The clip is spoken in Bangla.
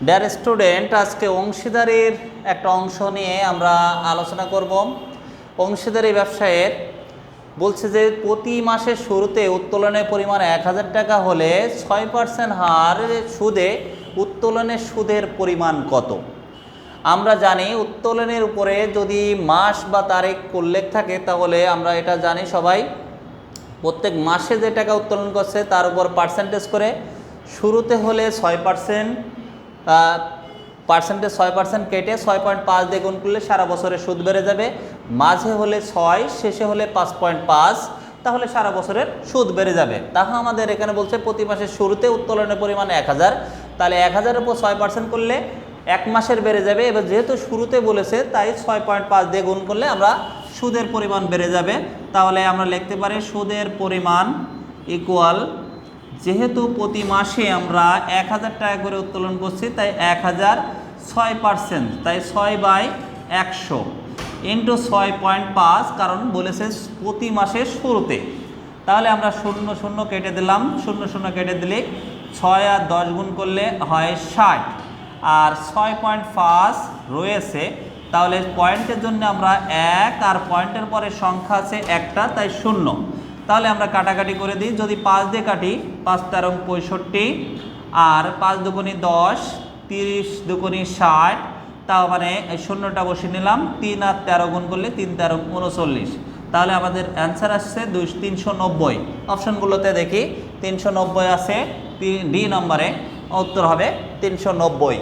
ডিয়ার স্টুডেন্ট, আজকে অংশীদারির একটা অংশ নিয়ে আমরা আলোচনা করব। অংশীদারি ব্যবসায়ের বলছে যে প্রতি মাসের শুরুতে উত্তোলনের পরিমাণ 1000 টাকা হলে 6% হার সুদে উত্তোলনের সুদের পরিমাণ কত। আমরা জানি উত্তোলনের উপরে যদি মাস বা তারিখ উল্লেখ থাকে তাহলে আমরা এটা জানি সবাই, প্রত্যেক মাসে যে টাকা উত্তোলন করছে তার উপর পার্সেন্টেজ করে শুরুতে হলে 6%, পার্সেন্টেজ 6% কেটে 6.5 দিয়ে গুণ করলে সারা বছরের সুদ বেড়ে যাবে। মাঝে হলে 6, শেষে হলে 5.5, তাহলে সারা বছরের সুদ বেড়ে যাবে। তাহলে আমাদের এখানে বলছে প্রতি মাসের শুরুতে উত্তোলনের পরিমাণ 1000, তাহলে 1000-এর উপর 6% করলে এক মাসের বেড়ে যাবে। এবার যেহেতু শুরুতে বলেছে তাই 6.5 দিয়ে গুণ করলে আমরা সুদের পরিমাণ বেড়ে যাবে। তাহলে আমরা লিখতে পারি সুদের পরিমাণ ইকুয়াল, যেহেতু প্রতি মাসে আমরা 1000 টাকা করে উত্তোলন করছি তাই 1000 6%, তাই 6/100 ইন্টু 6.5, কারণ বলেছে প্রতি মাসের শুরুতে। তাহলে আমরা 0 0 কেটে দিলাম, 0 0 কেটে দিলে 6 আর 10 গুণ করলে হয় 60, আর 6.5 রয়েছে। তাহলে পয়েন্টের জন্য আমরা 1, আর পয়েন্টের পরে সংখ্যা আছে একটা, তাই 0। তাহলে আমরা কাটাকাটি করে দিই, যদি 5 দিয়ে কাটি 5 13 65, আর 5 দুগুণী 10, 30 দুগুণী 60, তাও মানে এই শূন্যটা বসিয়ে নিলাম। 3 আর 13 গুণ করলে 3 13 39। তাহলে আমাদের অ্যান্সার আসছে 390। অপশনগুলোতে দেখি 390 আছে, ডি নম্বরে উত্তর হবে 390।